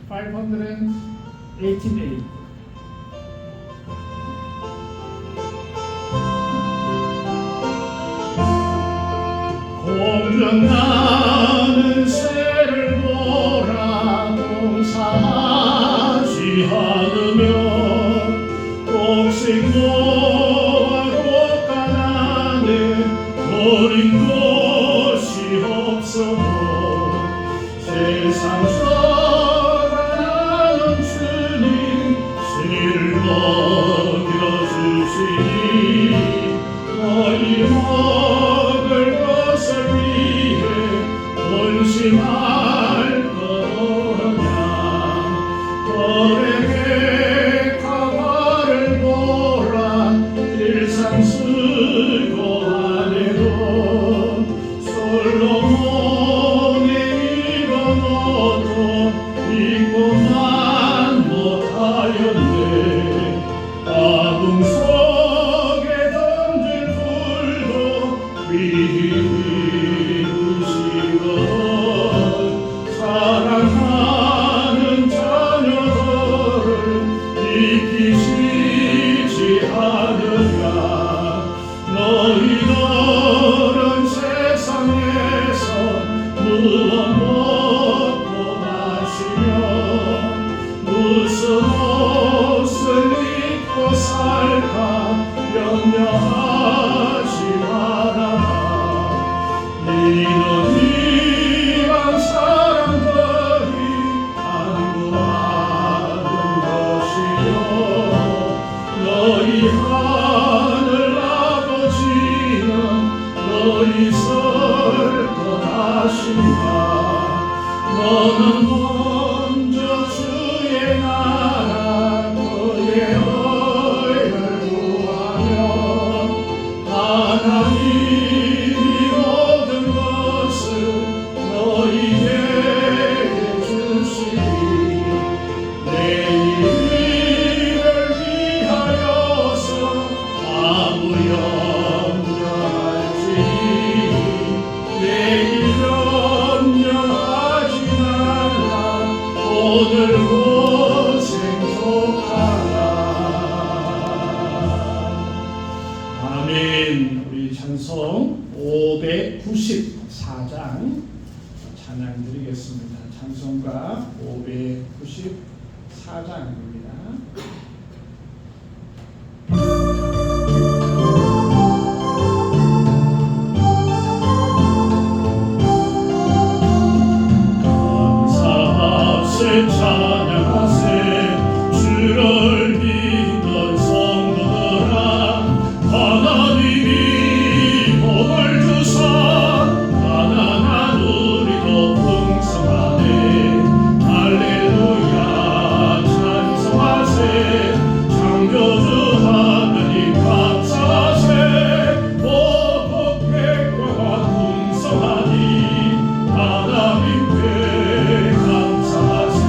588. 공정나는 새를 보라 봉사하지 않으며 곡식모아 곡간안에 버린 것이 없어도 세상 살아가는 주님 씨를 먹여주시니 너희 먹을 것을 위해 헌신할 거냐 너에게 가마를 보라 일상 쓰고 안에도 솔로몬의 이런 옷도 입고만 못하였네 아궁 속에 던진 불도 비우시거든 사랑하는 자녀들을 잊히시지 않으랴 너희들은 세상에서 무엇 먹고 마시며 무슨 옷을 입고 살까 염려하지 말아라 이는 이방 사람들이 간구하는 것이요 너희 하늘 아버지는 너희 설 것하신다 너는 먼저 주의 나라 그의 의를 구하며 하나님이 모든 것을 너희에게 주시리 내 이름을 위하여서 아무 염려할지니 내일 염려하지 말라 오늘 고생 속하라 아멘. 우리 찬송 594장 찬양 드리겠습니다. 찬송가 594장입니다. 찬양하세 주를 믿는 성도들아 하나님이 복을 주사 가난한 우리도 풍성하네 할렐루야 찬송하세 창조주 하나님 감사하세 복백과 풍성하니 하나님께 감사하세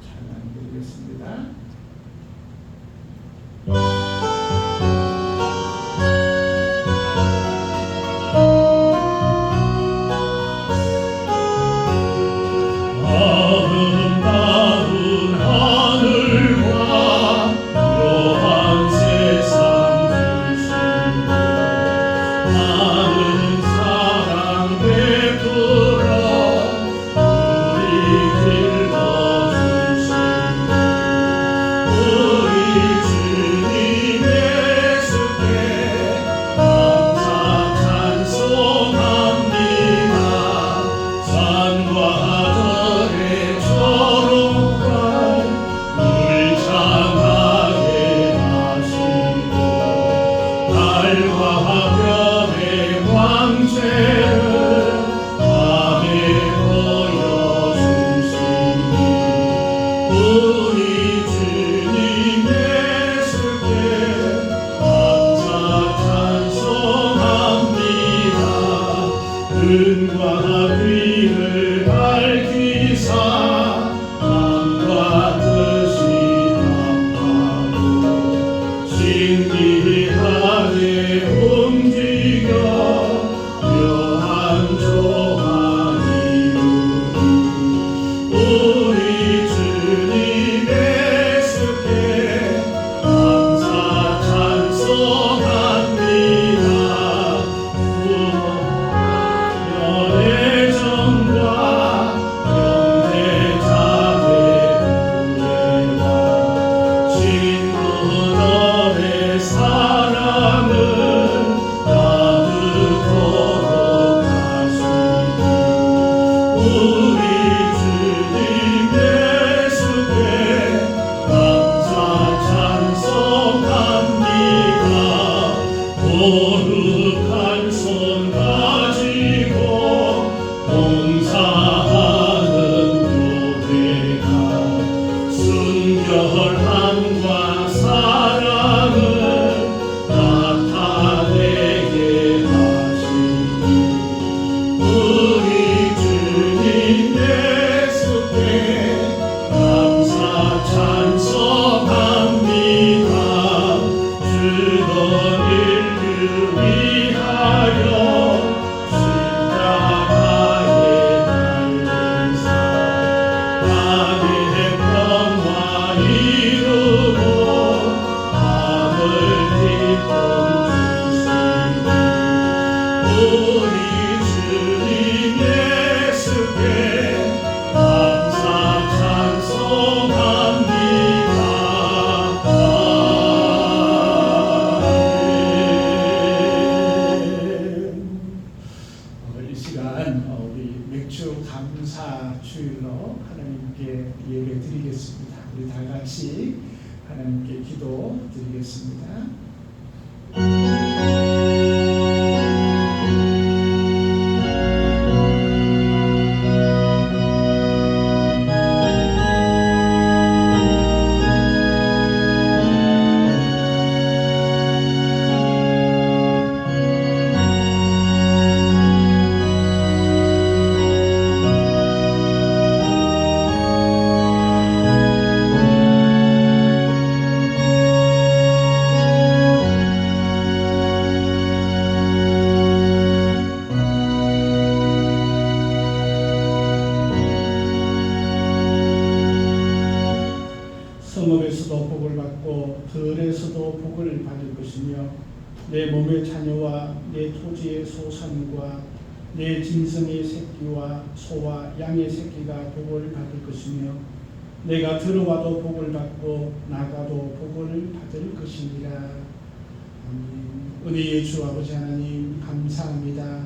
찬양 드리겠습니다. 은과 귀를 밝히사 마음과 뜻이 합하고 신기하게 움직여 묘한 조화 이루니 우리 주님의 습에 감사 찬송합니다. 거룩한 손 가지고 봉사하는 교회가 순결함과 사랑을 나타내게 하시니 우리 주님의 습에 감사 찬송합니다. 주던 위하여 십자가에 달리사 땅의 평화 이루고 하늘 기쁨 주시니 우리 주님의 습에 감사 찬송합니다. 우리 맥주 감사 주일로 하나님께 예배 드리겠습니다. 우리 다 같이 하나님께 기도 드리겠습니다. 성읍에서도 복을 받고 들에서도 복을 받을 것이며 내 몸의 자녀와 내 토지의 소산과 내 짐승의 새끼와 소와 양의 새끼가 복을 받을 것이며 내가 들어와도 복을 받고 나가도 복을 은혜의 주 아버지 하나님 감사합니다.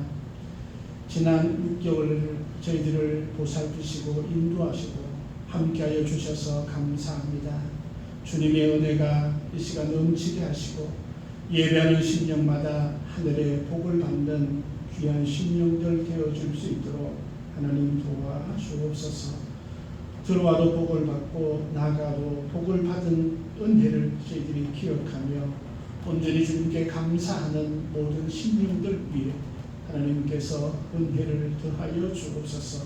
지난 6개월 저희들을 보살피시고 인도하시고 함께하여 주셔서 감사합니다. 주님의 은혜가 이 시간 넘치게 하시고 예배하는 심령마다 하늘의 복을 받는 귀한 심령들 되어줄 수 있도록 하나님 도와주옵소서. 들어와도 복을 받고 나가도 복을 받은 은혜를 저희들이 기억하며 온전히 주님께 감사하는 모든 심령들 위해 하나님께서 은혜를 더하여 주옵소서.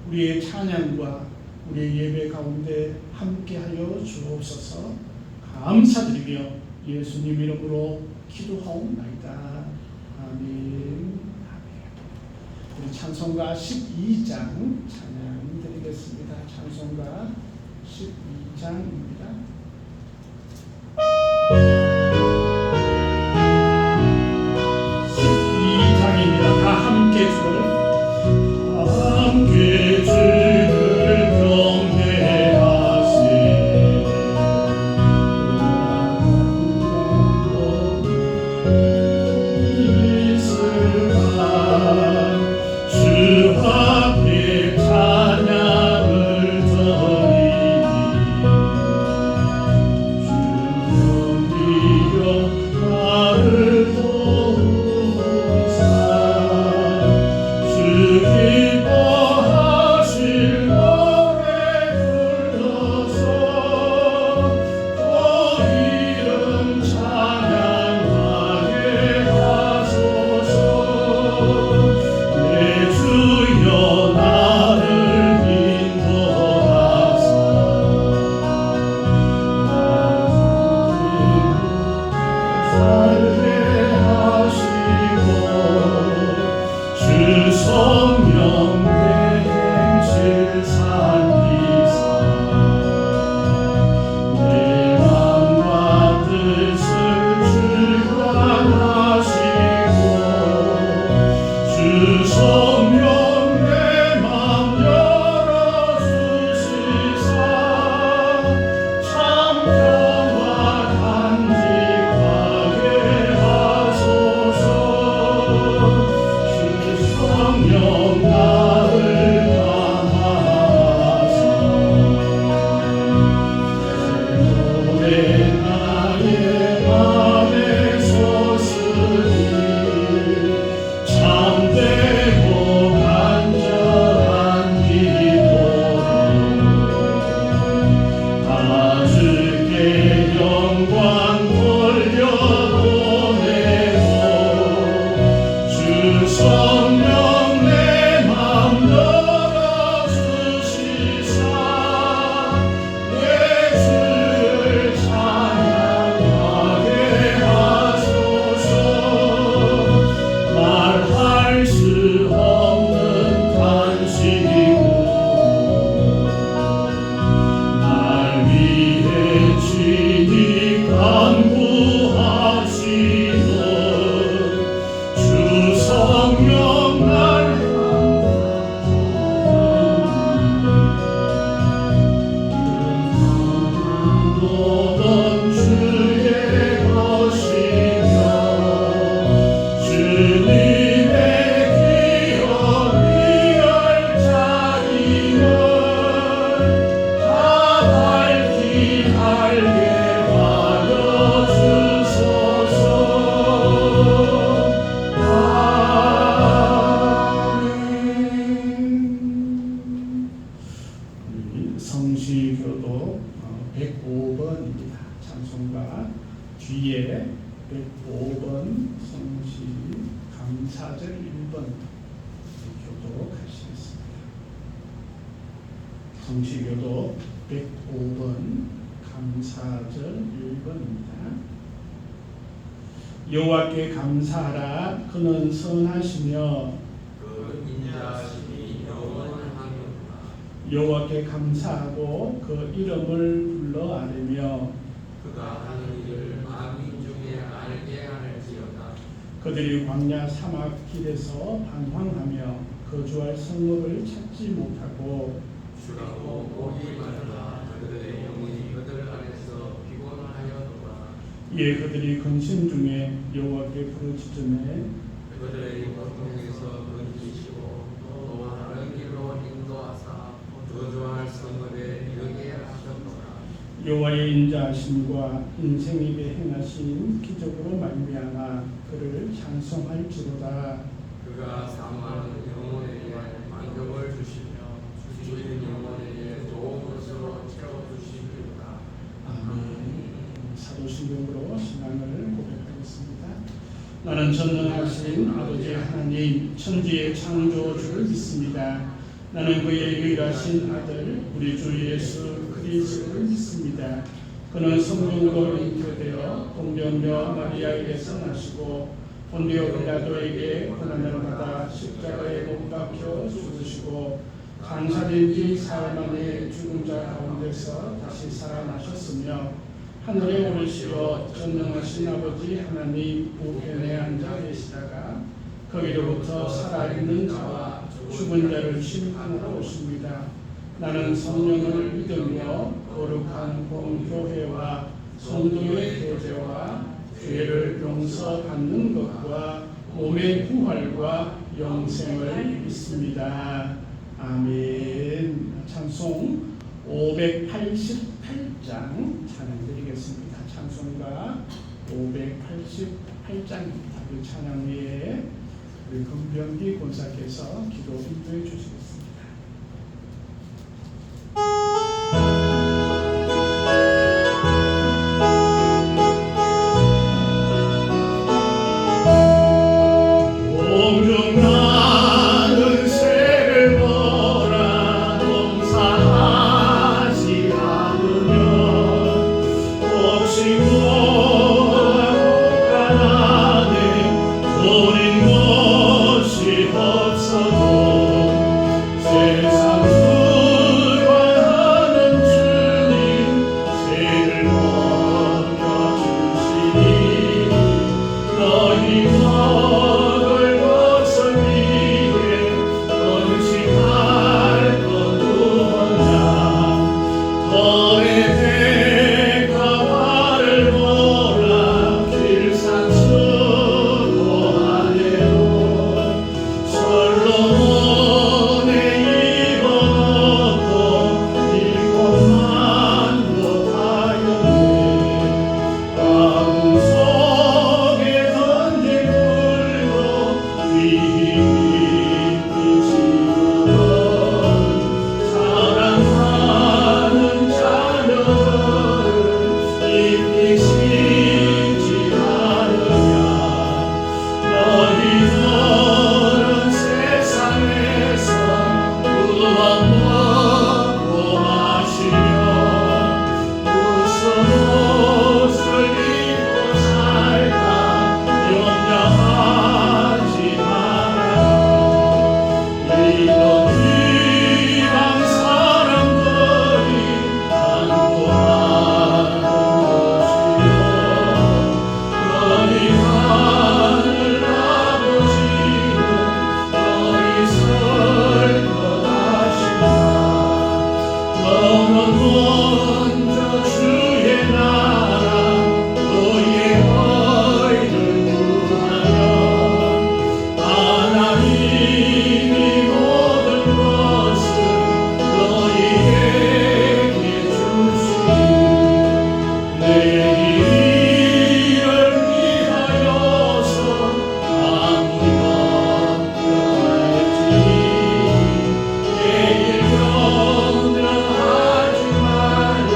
우리의 찬양과 우리의 예배 가운데 함께하여 주옵소서. 감사드리며 예수님 이름으로 기도하옵나이다. 아멘. 우리 찬송가 12장 찬양 드리겠습니다. 찬송가 12장입니다. 12장입니다. 다 함께 주를 함께 주를 경배하세. 주 앞에 찬양을 드리니 주여 나를 도우사 주 기뻐하실 노래 불러서 또 이름 찬양하게 하소서. 내 주여 나를 인도하사 살게 하시고 주 성령 내 행실 살리사 내 맘과 뜻을 주관하시고 주 성령 내 맘 열어주시사 참 평화 간직하게 하소서. 주 성령 나를 감하사 오래 나의 맘에 솟으니 참되고 간절한 기도로 다 주께 영광 돌려보내고 주 성령 내 맘 열어주시사 내 주를 찬양하게 하소서. 말할 수 없는 탄식이고 날 위해 친히 간구하시는 주 성령 날 모든 주의 것이며 주님의 기업 위할 자임을 다 밝히 알게 하여 주소서. 아멘. 우리 성시교도 105번입니다. 찬송가 뒤에 105번 성시 감사절 1번 교독하시겠습니다. 성시교도 105번 감사절 1번입니다. 여호와께 감사하라. 그는 선하시며 그 인자하심이 영원하니로다. 여호와께 감사하고 그 이름을 불러 아뢰며 그가 하는 일을 만민 중에 알게 하는지어다. 그들이 광야 사막 길에서 방황하며 거주할 성읍을 찾지 못하고 주라고 목이 말라. 그들의 영혼이 그들 안에서 피곤하여도다. 이에 그들이 근신 중에 여호와께 부르짖음에 그들의 고통에서 건지시고 또 다른 길로 인도하사 저주할 성읍에 이르게 하셨노라. 여호와의 인자하심과 인생입에 행하신 기적으로 말미암아 그를 찬송할지로다. 그가 사모하는 영혼에게 만족을 주시며 주인 영혼에게 좋은 것으로 채워주시리로다. 아멘. 사도신경으로 신앙을 고백하겠습니다. 나는 전능하신 아버지 하나님 천지의 창조주를 믿습니다. 나는 그의 유일하신 아들 우리 주 예수 그리스도를 믿습니다. 그는 성령으로 잉태되어 동정녀 마리아에게서 나시고 본디오 빌라도에게 고난을 받아 십자가에 못 박혀 죽으시고 장사된 지 사흘 만에 죽은 자 가운데서 다시 살아나셨으며 하늘에 오르시어 전능하신 아버지 하나님 우편에 앉아 계시다가 거기로부터 살아있는 자와 죽은 자를 심판하러 오십니다. 나는 성령을 믿으며 거룩한 공교회와 성도의 교제와 죄를 용서받는 것과 몸의 부활과 영생을 믿습니다. 아멘. 찬송 588장 찬양드리겠습니다. 찬송가 588장입니다. 그 찬양 위에 우리 금병기 권사께서 기도 인도해 주시겠습니다. 공중나는 새를 보라 동사하지 않으면 혹시고 가난해 버린 것이 없어도 세상 수고하는 주님 새를 먹여주시니 너희 먹을 것을 위해 번식할 것 무엇냐 너의 대가와를 보라 길산 수고하네요 솔로몬의 입어놓고 일곱만 못하였네 아궁 속에 던진 불로 귀히 비치던 사랑하는 자녀를 입히 심지 않으냐 너희들은 세상에서 무엇 먹고 마시며 무슨 옷을 입고 살까 염려하지 말아라 이런 이방 사람들이 간구하는 것이요 너희 하늘 아버지는 너희 설 것하시다 너는 먼저 주의 나라 너의 의를 구하며 하나님이 모든 것을 너희에게 주시니 내 일을 위하여서 아무리 걱정할지 내일 염려하지 말라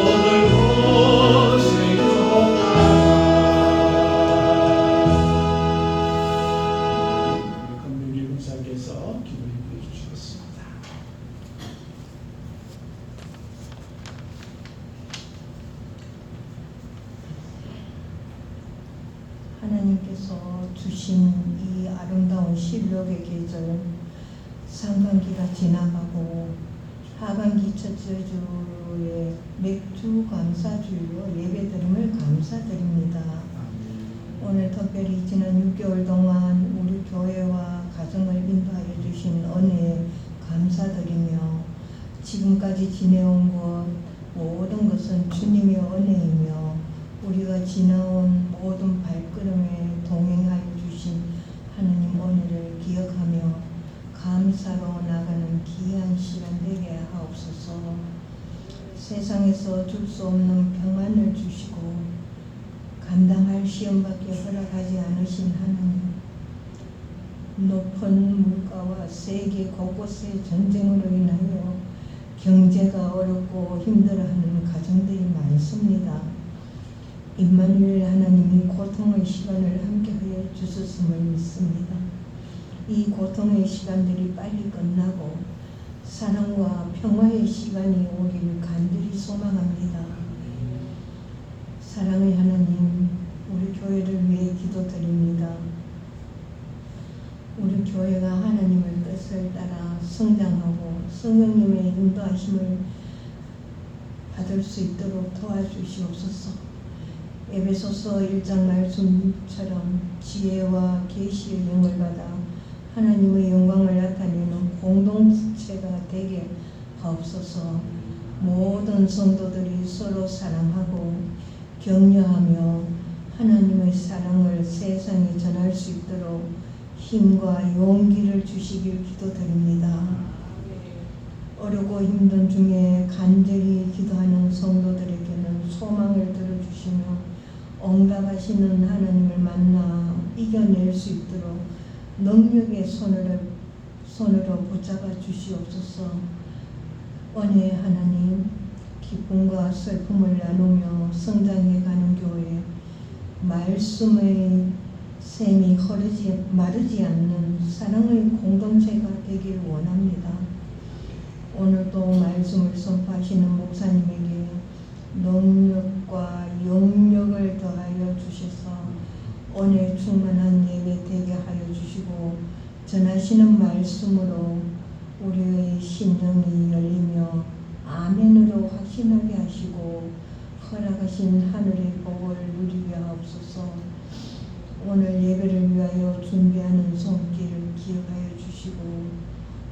오늘 고생 속하라 금명기 권사께서 기도 인도해 주시겠습니다. 하나님께서 주신 이 아름다운 신력의 계절 상반기가 지나가고 하반기 첫째 주에 맥주 감사주일로 예배드림을 감사드립니다. 오늘 특별히 지난 6개월 동안 우리 교회와 가정을 인도하여 주신 은혜에 감사드리며 지금까지 지내온 것 모든 것은 주님의 은혜이며 우리가 지나온 모든 발걸음에 동행하여 주신 하나님 오늘을 기억하며 감사로 나가는 귀한 시간 되게 하옵소서. 세상에서 줄 수 없는 평안을 주시고 감당할 시험밖에 허락하지 않으신 하나님, 높은 물가와 세계 곳곳의 전쟁으로 인하여 경제가 어렵고 힘들어하는 가정들이 많습니다. 임마누엘 하나님이 고통의 시간을 함께하여 주셨음을 믿습니다. 이 고통의 시간들이 빨리 끝나고 사랑과 평화의 시간이 오기를 간절히 소망합니다. 사랑의 하나님, 우리 교회를 위해 기도드립니다. 우리 교회가 하나님의 뜻을 따라 성장하고 성령님의 인도하심을 받을 수 있도록 도와주시옵소서. 에베소서 1장 말씀처럼 지혜와 계시의 영을 받아 하나님의 영광을 나타내는 공동체가 되게 하옵소서. 모든 성도들이 서로 사랑하고 격려하며 하나님의 사랑을 세상에 전할 수 있도록 힘과 용기를 주시길 기도드립니다. 어렵고 힘든 중에 간절히 기도하는 성도들에게는 소망을 들어주시며 응답하시는 하나님을 만나 이겨낼 수 있도록 능력의 손으로 붙잡아 주시옵소서. 은혜의 하나님, 기쁨과 슬픔을 나누며 성장해가는 교회, 말씀의 샘이 마르지 않는 사랑의 공동체가 되길 원합니다. 오늘도 말씀을 선포하시는 목사님에게 능력과 영력을 더하여 주셔서 은혜 충만한 예배 되게 하여 주시고 전하시는 말씀으로 우리의 심령이 열리며 아멘으로 확신하게 하시고 허락하신 하늘의 복을 누리게 하옵소서. 오늘 예배를 위하여 준비하는 손길을 기억하여 주시고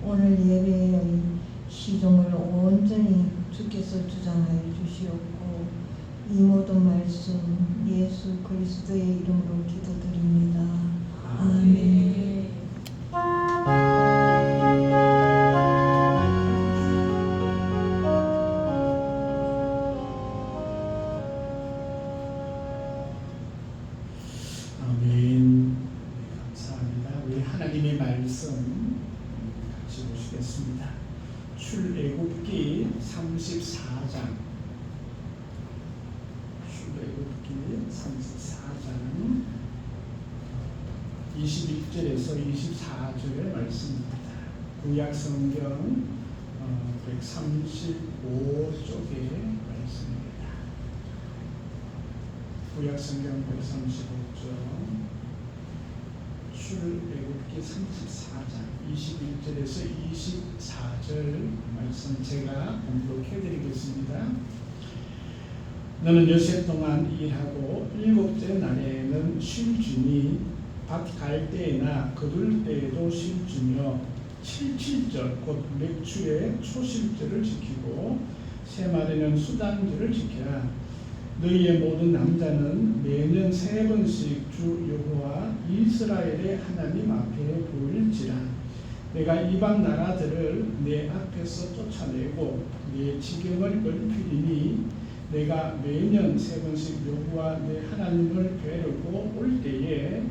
오늘 예배의 시종을 온전히 주께서 주장하여 주시옵고 이 모든 말씀 예수 그리스도의 이름으로 기도드립니다. 아멘. 아멘. 감사합니다. 우리 하나님의 말씀 같이 보시겠습니다. 출애굽기 34장. 출애굽기 34장 21절에서 24절의 말씀입니다. 구약 성경 135쪽의 말씀입니다. 구약 성경 135쪽 출애굽기 34장 21절에서 24절 말씀 제가 공독해 드리겠습니다. 너는 여세 동안 일하고 일곱째 날에는 쉴 주니 밭 갈 때나 거둘 때에도 쉴 주며 77절 곧 맥주의 초실절을 지키고 새말에는 수단절을 지키라. 너희의 모든 남자는 매년 3번씩 주 여호와 이스라엘의 하나님 앞에 보일지라. 내가 이방 나라들을 내 앞에서 쫓아내고 내 지경을 넓히리니 내가 매년 3번씩 여호와 내 하나님을 뵈려고 올 때에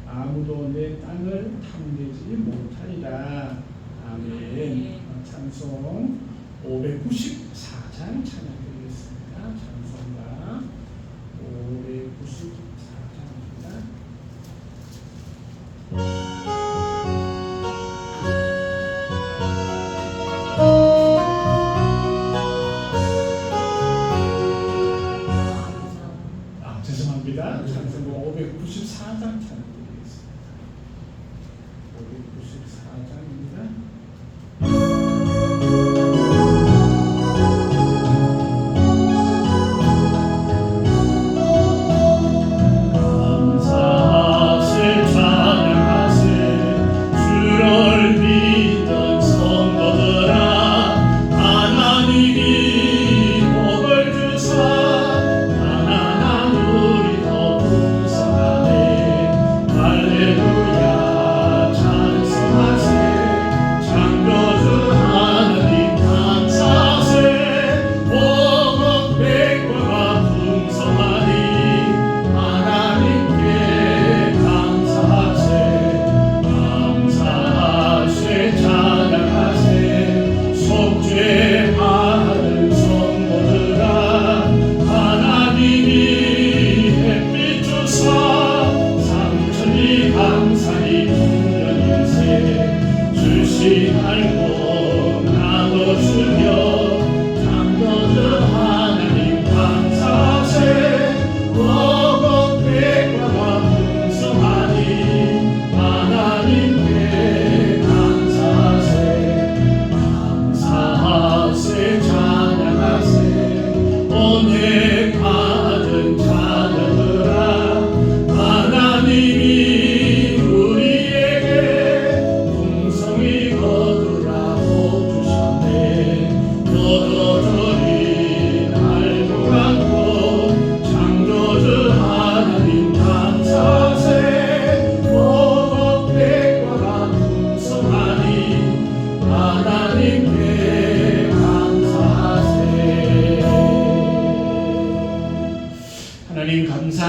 아무도 내 땅을 탐내지 못하리라. 아멘. 찬송 594장 찬양드리겠습니다. 찬송가 594장입니다. 죄송합니다. 찬송가 594장 찬양드리겠습니다. 594장입니다. 하나님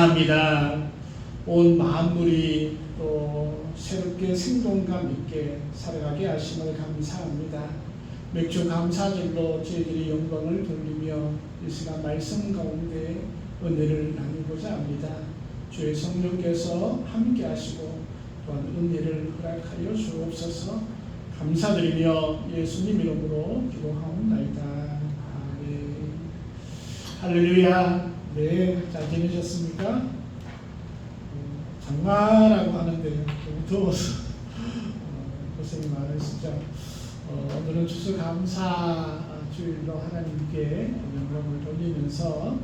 감사합니다. 온 만물이 또 새롭게 생동감 있게 살아가게 하심을 감사합니다. 맥주 감사절로 저희들이 영광을 돌리며 이 시간 말씀 가운데 은혜를 나누고자 합니다. 주의 성령께서 함께 하시고 또한 은혜를 허락하여 주옵소서. 감사드리며 예수님 이름으로 기도하옵나이다. 아멘. 할렐루야. 네, 잘 지내셨습니까? 장마라고 하는데 너무 더워서 고생이 많으시죠. 오늘은 추수감사주일로 하나님께 영광을 돌리면서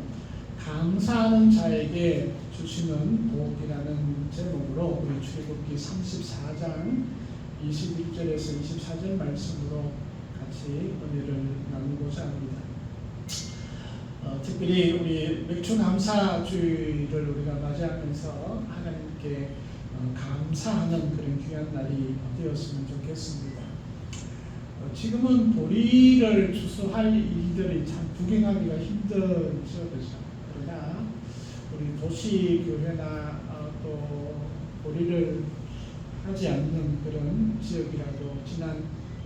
감사하는 자에게 주시는 복이라는 제목으로 우리 출애굽기 34장 21절에서 24절 말씀으로 같이 은혜를 나누고자 합니다. 특별히 우리 맥주감사주일을 우리가 맞이하면서 하나님께 감사하는 그런 귀한 날이 되었으면 좋겠습니다. 지금은 보리를 추수할 일들이 참 구경하기가 힘들죠, 그렇죠? 그러나 우리 도시교회나 또 보리를 하지 않는 그런 지역이라도 지난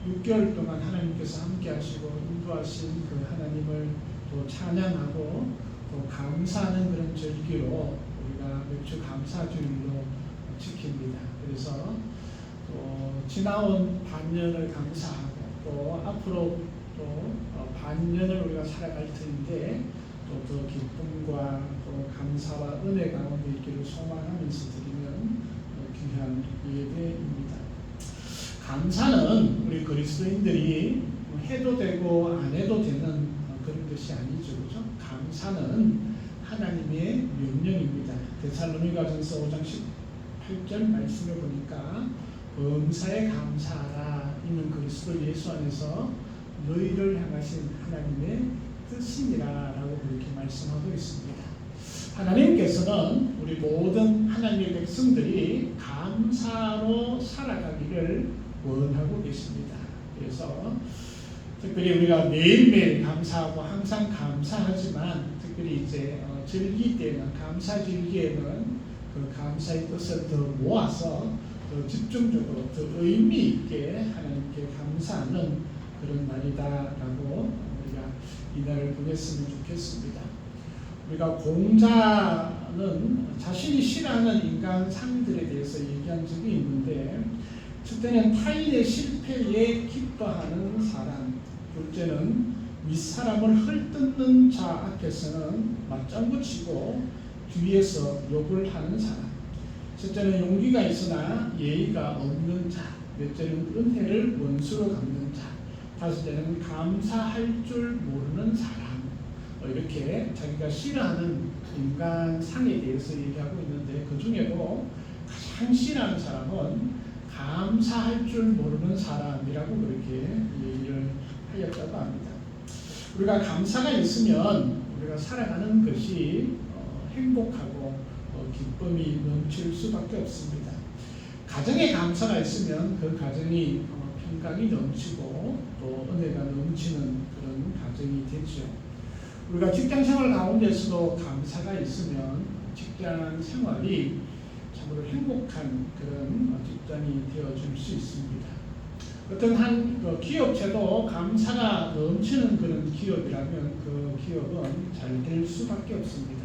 6개월 동안 하나님께서 함께 하시고 인도하신 그 하나님을 또 찬양하고 또 감사하는 그런 절기로 우리가 맥주 감사주일로 지킵니다. 그래서 또 지나온 반년을 감사하고 또 앞으로 또 반년을 우리가 살아갈 텐데 또 더 기쁨과 또 감사와 은혜 가운데 있기를 소망하면서 드리는 귀한 예배입니다. 감사는 우리 그리스도인들이 해도 되고 안 해도 되는 그런 것이 아니죠, 그죠? 감사는 하나님의 명령입니다. 데살로니가전서 5장 18절 말씀을 보니까 범사에 감사하라. 이는 그리스도 예수 안에서 너희를 향하신 하나님의 뜻이니라라고 그렇게 말씀하고 있습니다. 하나님께서는 우리 모든 하나님의 백성들이 감사로 살아가기를 원하고 계십니다. 그래서 특별히 우리가 매일매일 감사하고 항상 감사하지만 특별히 이제 절기 때는 감사절기에는 그 감사의 뜻을 더 모아서 더 집중적으로 더 의미 있게 하나님께 감사하는 그런 날이다라고 우리가 이 날을 보냈으면 좋겠습니다. 우리가 공자는 자신이 싫어하는 인간 상들에 대해서 얘기한 적이 있는데 첫째는 타인의 실패에 기뻐하는 사람, 둘째는 윗사람을 헐뜯는 자 앞에서는 맞장구 치고 뒤에서 욕을 하는 사람, 셋째는 용기가 있으나 예의가 없는 자, 넷째는 은혜를 원수로 갚는 자, 다섯째는 감사할 줄 모르는 사람. 이렇게 자기가 싫어하는 인간상에 대해서 얘기하고 있는데 그 중에도 가장 싫어하는 사람은 감사할 줄 모르는 사람이라고 그렇게 얘기를 하였다고 합니다. 우리가 감사가 있으면 우리가 살아가는 것이 행복하고 기쁨이 넘칠 수밖에 없습니다. 가정에 감사가 있으면 그 가정이 평강이 넘치고 또 은혜가 넘치는 그런 가정이 되죠. 우리가 직장생활 가운데서도 감사가 있으면 직장 생활이 참으로 행복한 그런 직장이 되어줄 수 있습니다. 어떤 한 기업체도 감사가 넘치는 그런 기업이라면 그 기업은 잘 될 수밖에 없습니다.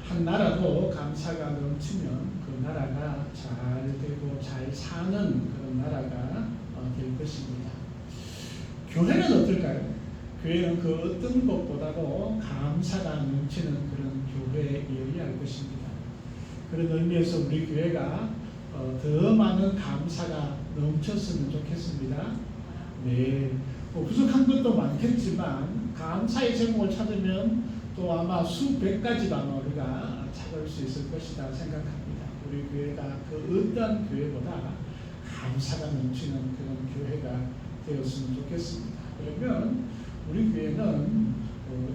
한 나라도 감사가 넘치면 그 나라가 잘 되고 잘 사는 그런 나라가 될 것입니다. 교회는 어떨까요? 교회는 그 어떤 것보다도 감사가 넘치는 그런 교회여야 할 것입니다. 그런 의미에서 우리 교회가 더 많은 감사가 넘쳤으면 좋겠습니다. 네, 부족한 것도 많겠지만 감사의 제목을 찾으면 또 아마 수백 가지도 아마 우리가 찾을 수 있을 것이다 생각합니다. 우리 교회가 그 어떤 교회보다 감사가 넘치는 그런 교회가 되었으면 좋겠습니다. 그러면 우리 교회는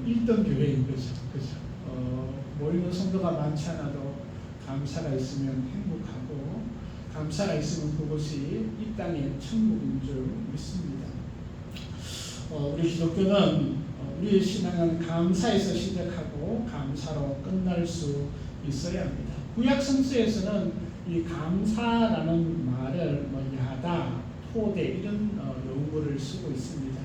1등 교회인 거죠. 그죠? 모이는 성도가 많지 않아도 감사가 있으면 행복하고 감사가 있으면 그것이 이 땅의 천국인 줄 믿습니다. 우리 기독교는 우리의 신앙은 감사에서 시작하고 감사로 끝날 수 있어야 합니다. 구약 성서에서는 이 감사라는 말을 야다, 토대 이런 용어를 쓰고 있습니다.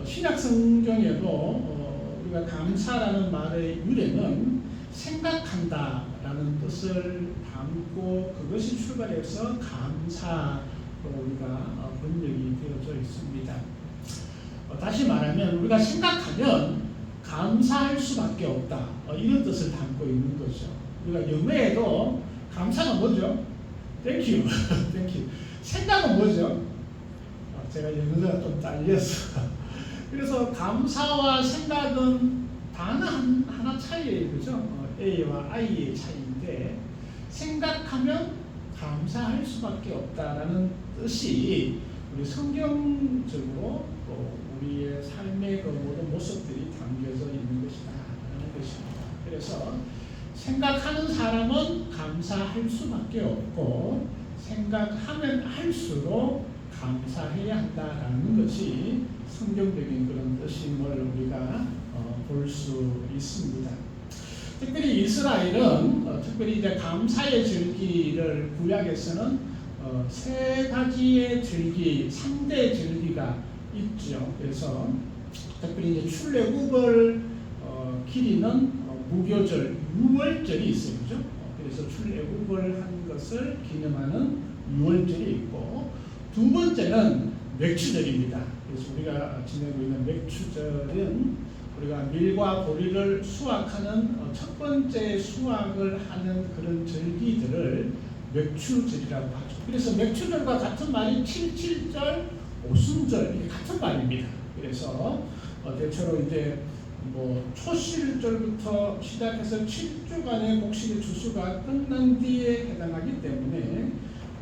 신약 성경에도 우리가 감사라는 말의 유래는 생각한다라는 뜻을 담고 그것이 출발해서 감사로 우리가 번역이 되어져 있습니다. 다시 말하면 우리가 생각하면 감사할 수밖에 없다. 이런 뜻을 담고 있는 거죠. 우리가 영어에도 감사가 뭐죠? Thank you. Thank you. 생각은 뭐죠? 제가 영어가 좀 딸려서. 그래서 감사와 생각은 단어 하나 차이예요. 그죠? A와 I의 차이인데 생각하면 감사할 수밖에 없다라는 뜻이 우리 성경적으로 우리의 삶의 그 모든 모습들이 담겨져 있는 것이다라는 것입니다. 그래서 생각하는 사람은 감사할 수밖에 없고 생각하면 할수록 감사해야 한다라는 것이 성경적인 그런 뜻임을 우리가 볼 수 있습니다. 특별히 이스라엘은 특별히 이제 감사의 절기를 구약에서는 세 가지의 절기, 3대 절기가 있죠. 그래서 특별히 이제 출애굽을 기리는 무교절, 유월절이 있어요. 그죠? 그래서 출애굽을 한 것을 기념하는 유월절이 있고 두 번째는 맥추절입니다. 그래서 우리가 지내고 있는 맥추절은 우리가 밀과 보리를 수확하는 첫 번째 수확을 하는 그런 절기들을 맥추절이라고 하죠. 그래서 맥추절과 같은 말이 77절, 오순절 이게 같은 말입니다. 그래서 대체로 이제 초실절부터 시작해서 7주간의 곡식의 주수가 끝난 뒤에 해당하기 때문에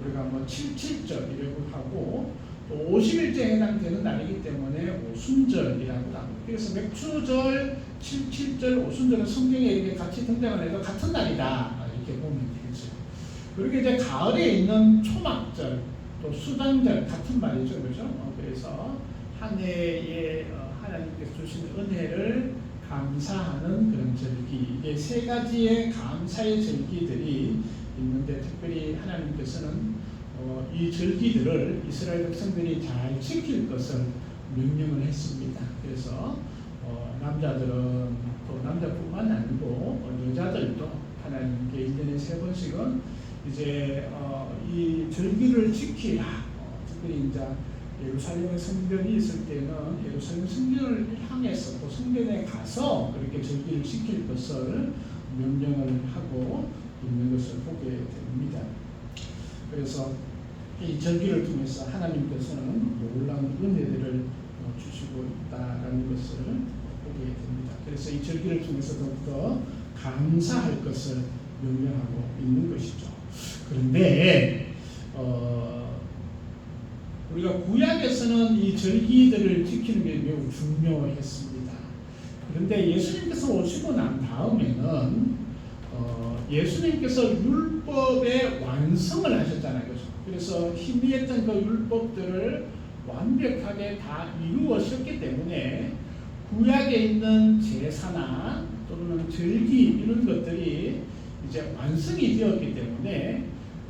우리가 77절이라고 하고 또 50일째 해당되는 날이기 때문에 오순절이라고 합니다. 그래서 맥추절, 77절, 오순절은 성경에 이렇게 같이 등장을 해도 같은 날이다 이렇게 보면 되겠죠. 그리고 이제 가을에 있는 초막절, 또 수당절 같은 말이죠, 그렇죠? 그래서 한 해에 하나님께서 주신 은혜를 감사하는 그런 절기, 이게 세 가지의 감사의 절기들이 있는데 특별히 하나님께서는 이 절기들을 이스라엘 백성들이 잘 지킬 것을 명령을 했습니다. 그래서 남자들은 또 남자뿐만 아니고 여자들도 하나님께 1년에 3번씩은 이제 이 절기를 지키라. 특별히 이제 예루살렘의 성전이 있을 때는 예루살렘 성전을 향해서 또 성전에 가서 그렇게 절기를 지킬 것을 명령을 하고 있는 것을 보게 됩니다. 그래서 이 절기를 통해서 하나님께서는 놀라운 은혜들을 주시고 있다라는 것을 보게 됩니다. 그래서 이 절기를 통해서 더욱더 감사할 것을 명령하고 있는 것이죠. 그런데 우리가 구약에서는 이 절기들을 지키는 게 매우 중요했습니다. 그런데 예수님께서 오시고 난 다음에는 예수님께서 율법의 완성을 하셨잖아요. 그래서 희미했던 그 율법들을 완벽하게 다 이루었기 때문에 구약에 있는 제사나 또는 절기 이런 것들이 이제 완성이 되었기 때문에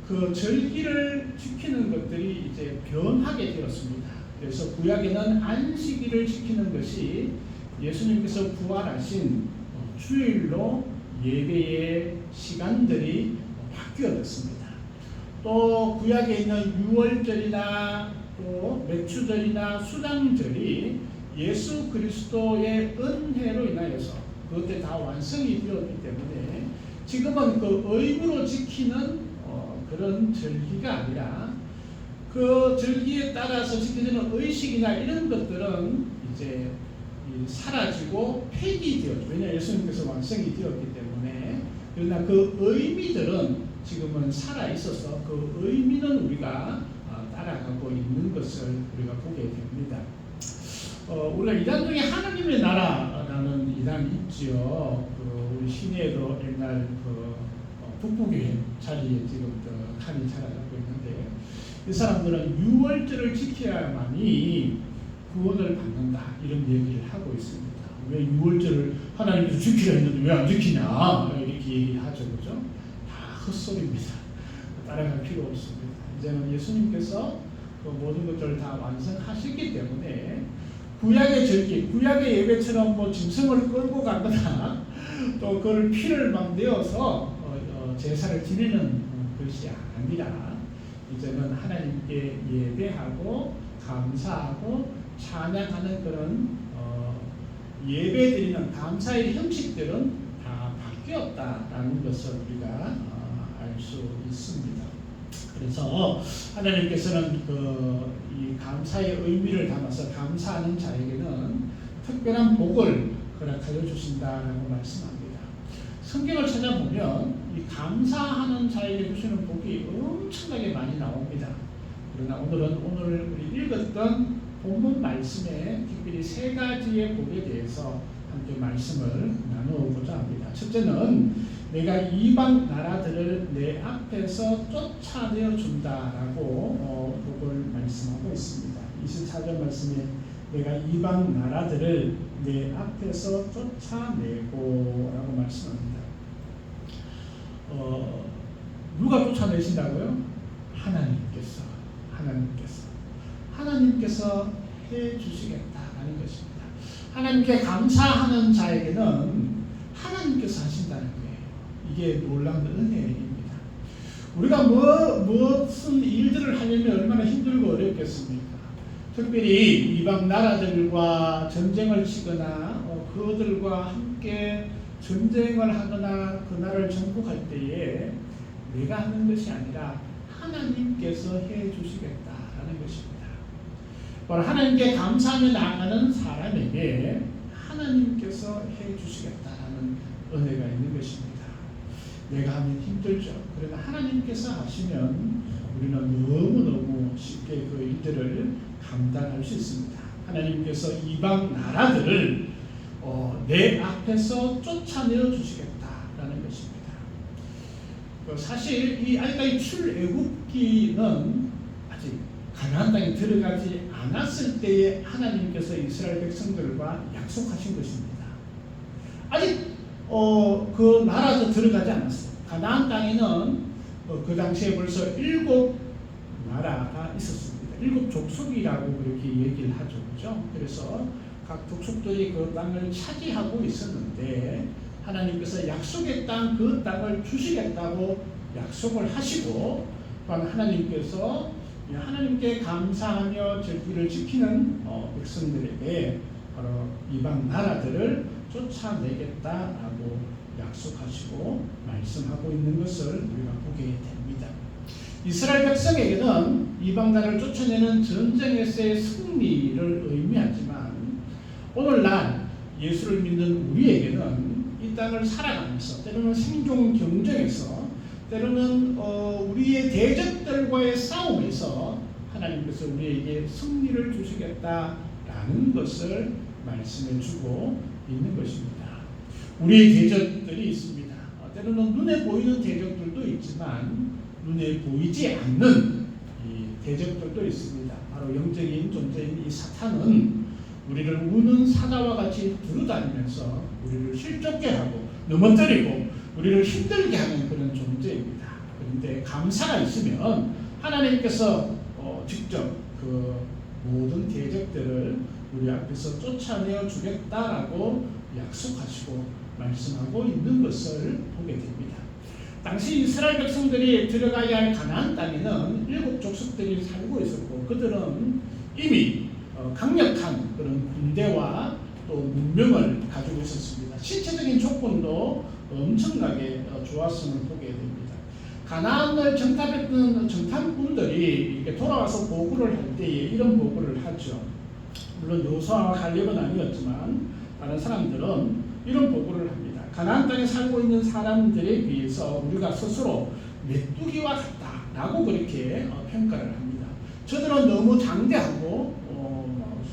그 절기를 지키는 것들이 이제 변하게 되었습니다. 그래서 구약에는 안식일을 지키는 것이 예수님께서 부활하신 주일로 예배의 시간들이 바뀌어졌습니다. 또 구약에 있는 유월절이나 또 맥추절이나 수당절이 예수 그리스도의 은혜로 인하여서 그것들이 다 완성이 되었기 때문에 지금은 그 의무로 지키는 그런 절기가 아니라 그 절기에 따라서 지켜지는 의식이나 이런 것들은 이제 사라지고 폐기되었죠. 왜냐하면 예수님께서 완성이 되었기 때문에. 그러나 그 의미들은 지금은 살아있어서 그 의미는 우리가 따라가고 있는 것을 우리가 보게 됩니다. 우리가 이단 중에 하나님의 나라라는 이단이 있죠. 우리 시내에도 옛날 북부교회 자리에 지금 칸이 자라고 있는데 이 사람들은 유월절을 지켜야만이 구원을 받는다 이런 얘기를 하고 있습니다. 왜 6월절을 하나님께서 지키라 했는데 왜 안 지키냐 이렇게 얘기하죠. 그죠? 다 헛소리입니다. 따라갈 필요 없습니다. 이제는 예수님께서 그 모든 것들을 다 완성하셨기 때문에 구약의 절기, 구약의 예배처럼 뭐 짐승을 끌고 가거나 또 그걸 피를 막 내어서 제사를 지내는 것이 아니라 이제는 하나님께 예배하고 감사하고 찬양하는 그런 예배드리는 감사의 형식들은 다 바뀌었다라는 것을 우리가 알 수 있습니다. 그래서 하나님께서는 이 감사의 의미를 담아서 감사하는 자에게는 특별한 복을 허락하여 주신다라고 말씀합니다. 성경을 찾아보면 이 감사하는 자에게 주시는 복이 엄청나게 많이 나옵니다. 그러나 오늘 우리 읽었던 본문 말씀에 특별히 세 가지의 복에 대해서 함께 말씀을 나누고자 합니다. 첫째는 내가 이방 나라들을 내 앞에서 쫓아내어 준다라고 복을 말씀하고 있습니다. 24절 말씀에 내가 이방 나라들을 내 앞에서 쫓아내고 라고 말씀합니다. 누가 쫓아내신다고요? 하나님께서 해 주시겠다라는 것입니다. 하나님께 감사하는 자에게는 하나님께서 하신다는 거예요. 이게 놀라운 은혜입니다. 우리가 무슨 일들을 하려면 얼마나 힘들고 어렵겠습니까? 특별히 이방 나라들과 전쟁을 치거나 그들과 함께 전쟁을 하거나 그 나라를 정복할 때에 내가 하는 것이 아니라 하나님께서 해 주시겠다라는 것입니다. 바로 하나님께 감사하며 나아가는 사람에게 하나님께서 해 주시겠다라는 은혜가 있는 것입니다. 내가 하면 힘들죠. 그러나 하나님께서 하시면 우리는 너무너무 쉽게 그 일들을 감당할 수 있습니다. 하나님께서 이방 나라들을 내 앞에서 쫓아내어 주시겠다라는 것입니다. 사실 이 아직까지 출애굽기는 아직 가나안 땅에 들어가지 않았을 때에 하나님께서 이스라엘 백성들과 약속하신 것입니다. 아직 그 나라도 들어가지 않았어요. 가나안 땅에는 그 당시에 벌써 7 나라가 있었습니다. 7 족속이라고 그렇게 얘기를 하죠. 그렇죠? 그래서 각 족속들이 그 땅을 차지하고 있었는데 하나님께서 약속의 땅 그 땅을 주시겠다고 약속을 하시고 하나님께서 하나님께 감사하며 절기를 지키는 백성들에게 바로 이방 나라들을 쫓아내겠다라고 약속하시고 말씀하고 있는 것을 우리가 보게 됩니다. 이스라엘 백성에게는 이방 나라를 쫓아내는 전쟁에서의 승리를 의미하지만 오늘날 예수를 믿는 우리에게는 이 땅을 살아가면서 때로는 생존 경쟁에서 때로는 우리의 대적들과의 싸움에서 하나님께서 우리에게 승리를 주시겠다라는 것을 말씀해 주고 있는 것입니다. 우리의 대적들이 있습니다. 때로는 눈에 보이는 대적들도 있지만 눈에 보이지 않는 이 대적들도 있습니다. 바로 영적인 존재인 이 사탄은 우리를 우는 사자와 같이 두루다니면서 우리를 실족게 하고 넘어뜨리고 우리를 힘들게 하는 그런 존재입니다. 그런데 감사가 있으면 하나님께서 직접 그 모든 대적들을 우리 앞에서 쫓아내어 주겠다라고 약속하시고 말씀하고 있는 것을 보게 됩니다. 당시 이스라엘 백성들이 들어가야 할 가나안 땅에는 7 족속들이 살고 있었고 그들은 이미 강력한 그런 군대와 또 문명을 가지고 있었습니다. 신체적인 조건도 엄청나게 좋았음을 보게 됩니다. 가나안을 정탐했던 정탐꾼들이 이렇게 돌아와서 보고를 할 때에 이런 보고를 하죠. 물론 여호수아와 갈렙은 아니었지만 다른 사람들은 이런 보고를 합니다. 가나안 땅에 살고 있는 사람들에 비해서 우리가 스스로 메뚜기와 같다라고 그렇게 평가를 합니다. 저들은 너무 장대하고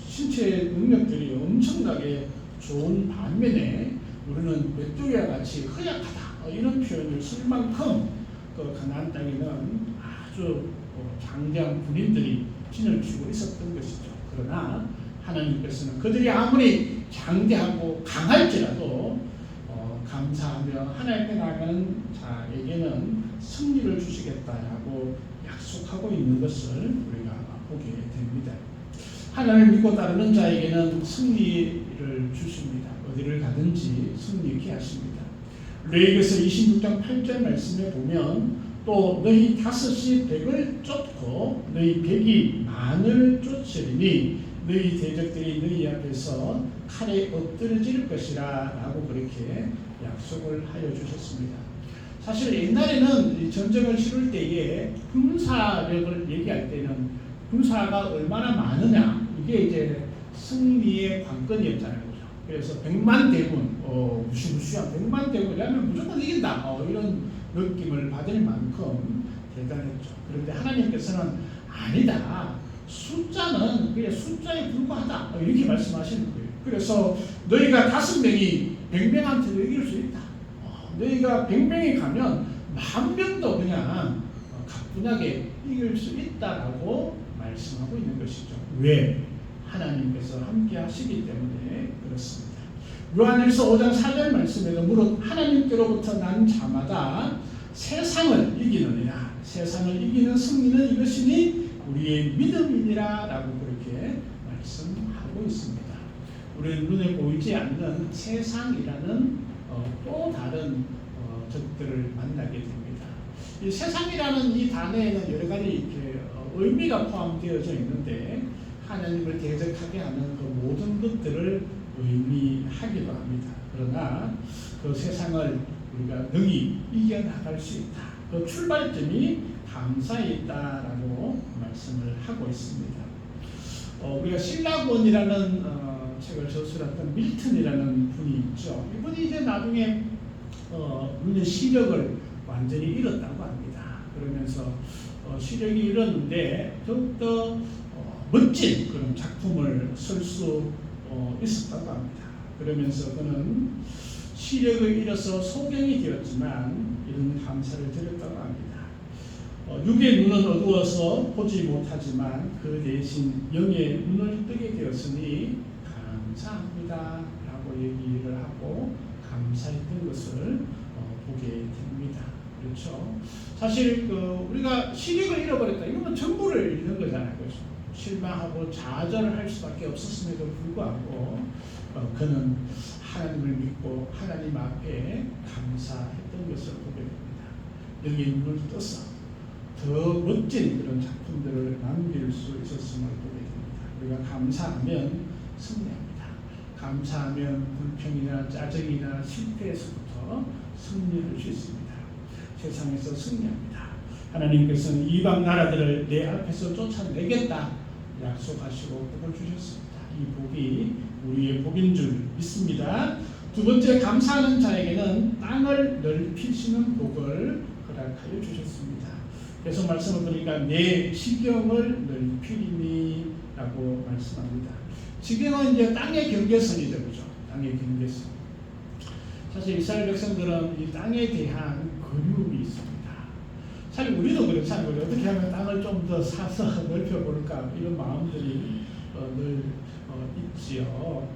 신체 능력들이 엄청나게 좋은 반면에 우리는 메뚜기와 같이 허약하다 이런 표현을 쓸 만큼 그 가나안 땅에는 아주 장대한 군인들이 진을 치고 있었던 것이죠. 그러나 하나님께서는 그들이 아무리 장대하고 강할지라도 감사하며 하나님께 나아가는 자에게는 승리를 주시겠다라고 약속하고 있는 것을 우리가 보게 됩니다. 하나님을 믿고 따르는 자에게는 승리를 주십니다. 어디를 가든지 승리케 하십니다. 레위기서 26장 8절 말씀에 보면 또 너희 5이 100을 쫓고 너희 100이 만을 쫓으리니 너희 대적들이 너희 앞에서 칼에 엎드러질 것이라 라고 그렇게 약속을 하여 주셨습니다. 사실 옛날에는 이 전쟁을 치를 때에 군사력을 얘기할 때는 군사가 얼마나 많으냐 이게 이제 승리의 관건이었잖아요. 그래서 100만 대군, 무시무시한 100만 대군이라면 무조건 이긴다 이런 느낌을 받을 만큼 대단했죠. 그런데 하나님께서는 아니다. 숫자는 그냥 숫자에 불과하다 이렇게 말씀하시는 거예요. 그래서 너희가 5명이 100명한테도 이길 수 있다. 너희가 100명이 가면 10,000명도 그냥 가뿐하게 이길 수 있다라고 말씀하고 있는 것이죠. 왜? 하나님께서 함께 하시기 때문에 그렇습니다. 요한일서 5장 4절 말씀에도 무릇 하나님께로부터 난 자마다 세상을 이기느니라. 세상을 이기는 승리는 이것이니 우리의 믿음이니라 라고 그렇게 말씀하고 있습니다. 우리는 눈에 보이지 않는 세상이라는 또 다른 적들을 만나게 됩니다. 이 세상이라는 이 단어에는 여러 가지 이렇게 의미가 포함되어져 있는데 하나님을 대적하게 하는 그 모든 것들을 의미하기도 합니다. 그러나 그 세상을 우리가 능히 이겨나갈 수 있다. 그 출발점이 감사에 있다라고 말씀을 하고 있습니다. 우리가 신라곤이라는 책을 저술했던 밀턴이라는 분이 있죠. 이분이 이제 나중에 물론 시력을 완전히 잃었다고 합니다. 그러면서 시력이 잃었는데 더욱더 멋진 그런 작품을 쓸 수 있었다고 합니다. 그러면서 그는 시력을 잃어서 소경이 되었지만 이런 감사를 드렸다고 합니다. 육의 눈은 어두워서 보지 못하지만 그 대신 영의 눈을 뜨게 되었으니 감사합니다 라고 얘기를 하고 감사했던 것을 보게 됩니다. 그렇죠? 사실 우리가 시력을 잃어버렸다 이거는 전부를 잃는 거잖아요. 그렇죠? 실망하고 좌절을 할 수밖에 없었음에도 불구하고 그는 하나님을 믿고 하나님 앞에 감사했던 것을 보게 됩니다. 영의 눈을 떠서 더 멋진 그런 작품들을 남길 수 있었음을 보게 됩니다. 우리가 감사하면 승리합니다. 감사하면 불평이나 짜증이나 실패에서부터 승리할 수 있습니다. 세상에서 승리합니다. 하나님께서는 이방 나라들을 내 앞에서 쫓아내겠다 약속하시고 복을 주셨습니다. 이 복이 우리의 복인 줄 믿습니다. 두 번째, 감사하는 자에게는 땅을 넓히시는 복을 허락하여 주셨습니다. 계속 말씀을 보니까 내 지경을 넓히리니 라고 말씀합니다. 지경은 이제 땅의 경계선이죠. 그죠? 땅의 경계선. 사실 이스라엘 백성들은 이 땅에 대한 그리움이 있습니다. 사실 우리도 그렇잖아요. 어떻게 하면 땅을 좀 더 사서 넓혀볼까 이런 마음들이 늘 있지요.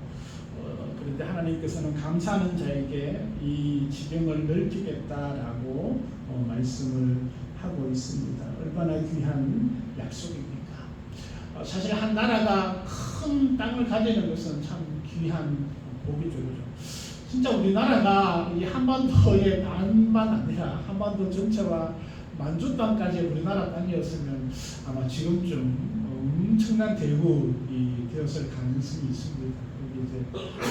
그런데 하나님께서는 감사하는 자에게 이 지경을 넓히겠다라고 말씀을 하고 있습니다. 얼마나 귀한 약속입니까? 사실 한 나라가 큰 땅을 가지는 것은 참 귀한 복이죠. 진짜 우리나라가 이 한반도의 반만 아니라 한반도 전체와 만주 땅까지 우리나라 땅이었으면 아마 지금쯤 엄청난 대국이 되었을 가능성이 있습니다. 여기 이제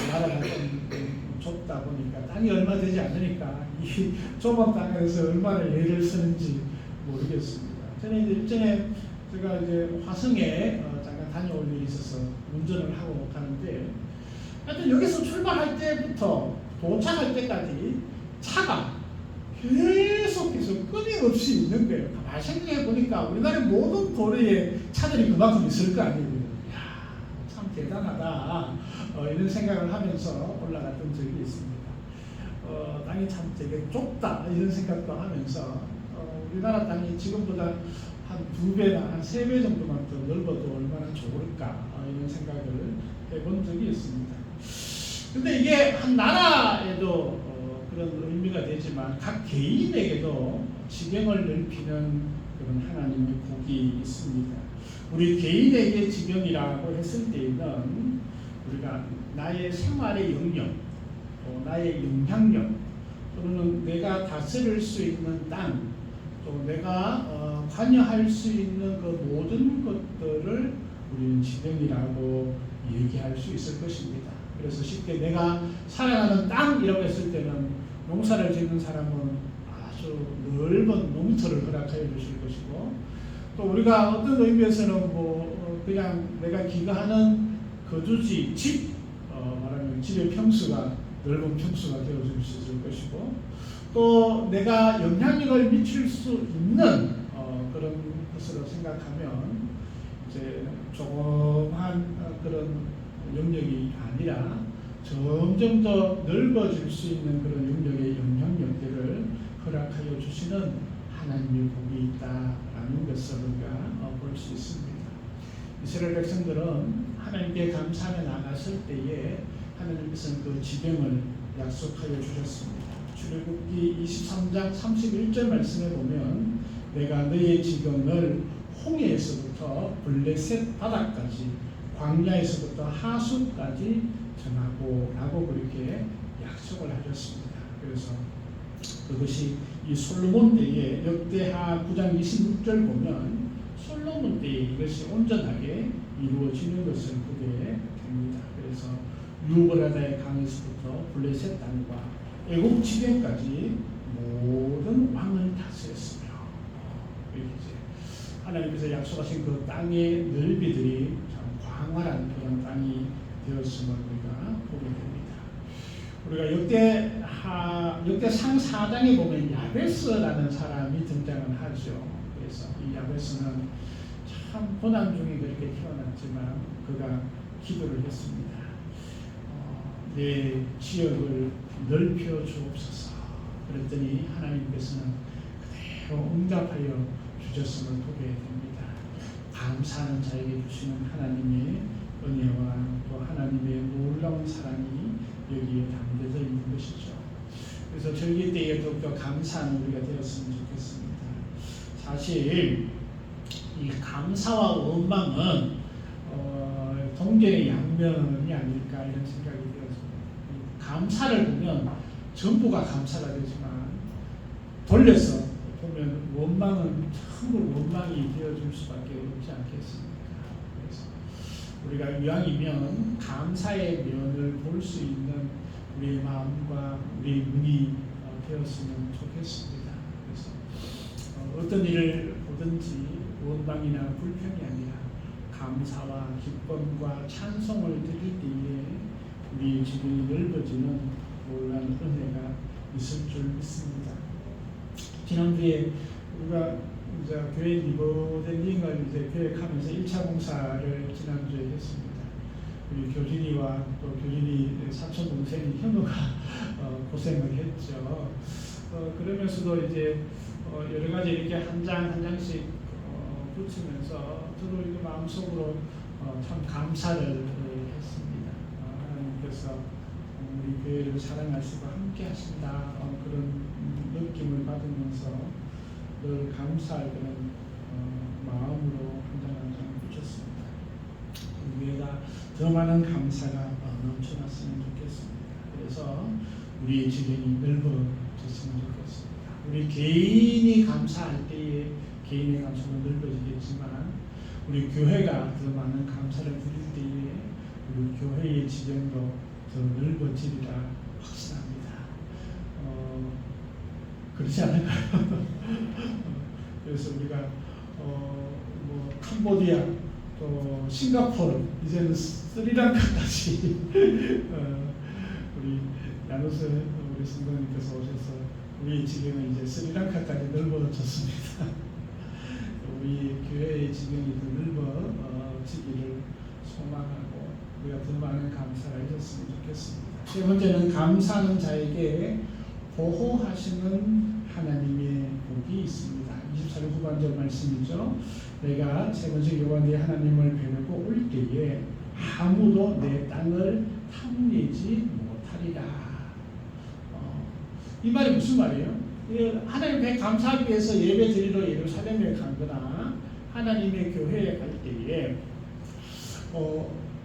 나라가 좀 좁다 보니까 땅이 얼마 되지 않으니까 이 좁은 땅에서 얼마나 애를 쓰는지 모르겠습니다. 저는 이제 일전에 제가 이제 화성에 잠깐 다녀올 일이 있어서 운전을 하고 가는데 하여튼 여기서 출발할 때부터 도착할 때까지 차가 계속해서 끊임없이 있는 거예요. 가만히 생각해 보니까 우리나라 모든 도로에 차들이 그만큼 있을 거 아니에요. 이야, 참 대단하다. 이런 생각을 하면서 올라갔던 적이 있습니다. 땅이 참 되게 좁다 이런 생각도 하면서 우리나라 땅이 지금보다 한 2배나 한 3배 정도만 더 넓어도 얼마나 좋을까 이런 생각을 해본 적이 있습니다. 근데 이게 한 나라에도 그런 의미가 되지만 각 개인에게도 지경을 넓히는 그런 하나님의 복이 있습니다. 우리 개인에게 지경이라고 했을 때에는 우리가 나의 생활의 영역, 또 나의 영향력, 또는 내가 다스릴 수 있는 땅, 또 내가 관여할 수 있는 그 모든 것들을 우리는 지경이라고 얘기할 수 있을 것입니다. 그래서 쉽게 내가 살아가는 땅이라고 했을 때는 농사를 짓는 사람은 아주 넓은 농토를 허락하여 주실 것이고, 또 우리가 어떤 의미에서는 그냥 내가 기거하는 거주지, 집, 말하면 집의 평수가 넓은 평수가 되어줄 수 있을 것이고, 또 내가 영향력을 미칠 수 있는 그런 것으로 생각하면 이제 조그만 그런 영역이 아니라 점점 더 넓어질 수 있는 그런 영역의 영향력들을 허락하여 주시는 하나님의 복이 있다라는 것을 우리가 볼 수 있습니다. 이스라엘 백성들은 하나님께 감사하며 나갔을 때에 하나님께서는 그 지경을 약속하여 주셨습니다. 출애굽기 23장 31절 말씀에 보면 내가 너의 지경을 홍해에서부터 블레셋 바다까지 광야에서부터 하수까지 정하고 라고 그렇게 약속을 하셨습니다. 그래서 그것이 이 솔로몬 때에 역대하 9장 26절 보면 솔로몬 때에 이것이 온전하게 이루어지는 것을 보게 됩니다. 그래서 유브라다의 강에서부터 블레셋 땅과 애굽 지경까지 모든 왕을 다스렸으며, 이렇게 하나님께서 약속하신 그 땅의 넓이들이 참 광활한 그런 땅이 되었음을 우리가 보게 됩니다. 우리가 역대상 4장에 보면 야베스라는 사람이 등장을 하죠. 그래서 이 야베스는 참 고난 중에 그렇게 태어났지만 그가 기도를 했습니다. 내 지역을 넓혀 주옵소서. 그랬더니 하나님께서는 그대로 응답하여 주셨음을 보게 됩니다. 감사하는 자에게 주시는 하나님의 은혜와 또 하나님의 놀라운 사랑이 여기에 담겨져 있는 것이죠. 그래서 절기 때에 더욱더 감사하는 우리가 되었으면 좋겠습니다. 사실 이 감사와 원망은 동전의 양면이 아닐까 이런 생각이 되었습니다. 감사를 보면 전부가 감사가 되지만 돌려서 보면 원망은 전부 원망이 되어줄 수밖에 없지 않겠습니까? 그래서 우리가 이왕이면 감사의 면을 볼 수 있는 우리의 마음과 우리의 눈이 되었으면 좋겠습니다. 그래서 어떤 일을 보든지 원망이나 불평이 아니라 감사와 기쁨과 찬송을 드릴 때에 우리 지경이 넓어지는 놀라운 은혜가 있을 줄 믿습니다. 지난주에 우리가 이제 교회 리모델링을 이제 계획하면서 1차 공사를 지난주에 했습니다. 우리 교진이와 또 교진이 사촌 동생 현우가 고생을 했죠. 그러면서도 이제 여러 가지 이렇게 한 장 한 장씩 붙이면서 저도 이렇게 마음속으로 참 감사를 했습니다. 하나님께서 우리 교회를 사랑하시고 함께 하신다 그런 느낌을 받으면서 늘 감사할 그런 마음으로 한 장 한 장 붙였습니다. 위에다 더 많은 감사가 넘쳐났으면 좋겠습니다. 그래서 우리의 지경이 넓어졌으면 좋겠습니다. 우리 개인이 감사할 때에 개인의 감사는 넓어지겠지만 우리 교회가 더 많은 감사를 드릴 때에 우리 교회의 지경도 더 넓어지리라 확신합니다. 그렇지 않을까요? 그래서 우리가 캄보디아 또 싱가포르 이제는 스리랑카까지 우리 야누스 우리 성도님께서 오셔서 우리 지경은 이제 스리랑카까지 넓어졌습니다. 우리 교회의 지경이 더 넓어지기를 소망하고 우리가 더 많은 감사가 있었으면 좋겠습니다. 세 번째는 감사하는 자에게 보호하시는 하나님의 복이 있습니다. 24절 후반절 말씀이죠. 내가 세 번째 여호와 네 하나님을 뵈려고 올 때에 아무도 내 땅을 탐내지 약탈이다. 이 말이 무슨 말이에요? 하나님 앞에 감사하기 위해서 예배 드리러 예루살렘에 가거나 하나님의 교회에 갈 때에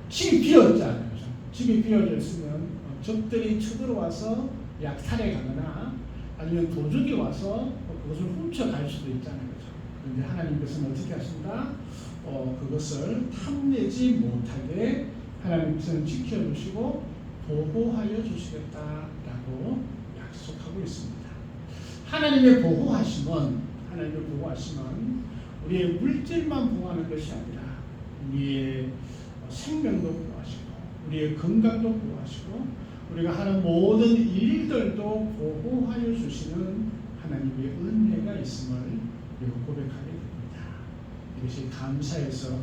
집이 비었잖아요. 집이 비어졌으면 적들이 쳐들어와서 약탈해 가거나 아니면 도적이 와서 그것을 훔쳐갈 수도 있잖아요. 그런데 하나님께서는 어떻게 하신다? 그것을 탐내지 못하게 하나님께서는 지켜주시고 보호하여 주시겠다라고 약속하고 있습니다. 하나님의 보호하심은 우리의 물질만 보호하는 것이 아니라 우리의 생명도 보호하시고 우리의 건강도 보호하시고 우리가 하는 모든 일들도 보호하여 주시는 하나님의 은혜가 있음을 우리가 고백하게 됩니다. 이것이 감사에서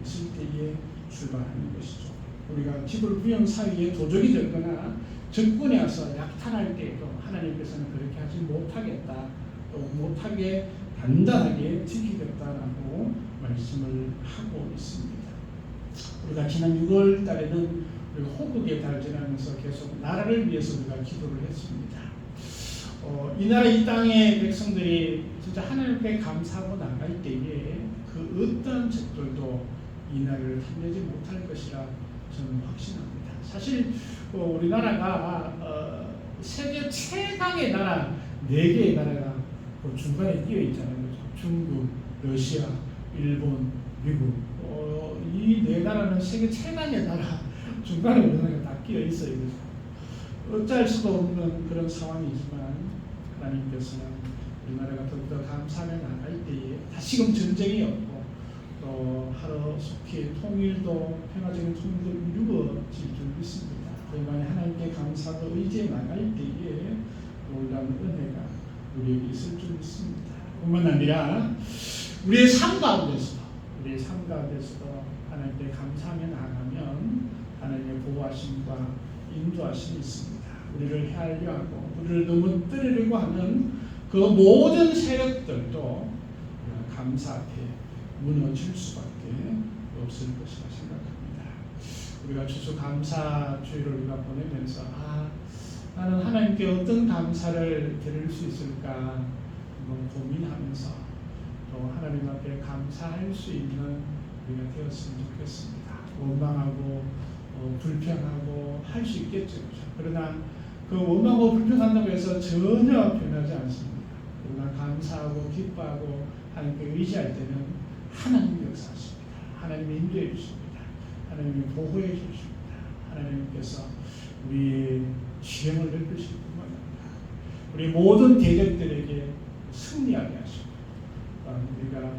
있을 때에 출발하는 것이죠. 우리가 집을 부영 사이에 도적이 되거나 적군이 와서 약탈할 때에도 하나님께서는 그렇게 하지 못하겠다, 또 못하게 단단하게 지키겠다라고 말씀을 하고 있습니다. 우리가 지난 6월 달에는 우리가 호국의 달 지나면서 계속 나라를 위해서 우리가 기도를 했습니다. 이 나라 이 땅의 백성들이 진짜 하나님 앞에 감사하고 나갈 때에 그 어떠한 적들도 이 나라를 탐내지 못할 것이라 저는 확신합니다. 사실 우리나라가 세계 최강의 나라 4개의 나라가 그 중간에 끼어 있잖아요. 중국, 러시아, 일본, 미국. 이 4나라는 세계 최강의 나라 중간에 우리나라가 다 끼어 있어요. 어찌할 수도 없는 그런 상황이지만 하나님께서는 우리나라가 더욱더 감사하며 나갈 때에 다시금 전쟁이 없고 또 하루속히 통일도 평화적인 통일도 이루어질 줄 믿습니다. 그만에 하나님께 감사하고 의지해 나갈 때에 놀라운 은혜가 우리에게 있을 줄 믿습니다. 뿐만 아니라 우리의 삶 가운데서도 하나님께 감사하며 나가면 하나님의 보호하심과 인도하심이 있습니다. 우리를 헤아리려 하고 우리를 넘어뜨리려고 하는 그 모든 세력들도 감사 앞에 무너질 수밖에 없을 것이라 생각합니다. 우리가 추수감사주의를 우리가 보내면서 나는 하나님께 어떤 감사를 드릴 수 있을까 한번 고민하면서 또 하나님 앞에 감사할 수 있는 우리가 되었으면 좋겠습니다. 원망하고 불평하고 할 수 있겠죠. 그러나 그 원망하고 불평한다고 해서 전혀 변하지 않습니다. 그러나 감사하고 기뻐하고 하나님께 의지할 때는 하나님이 역사하십니다. 하나님이 인도해 주십니다. 하나님이 보호해 주십니다. 하나님께서 우리의 지형을 넓히실 뿐만 아니라 우리 모든 대적들에게 승리하게 하시고 우리가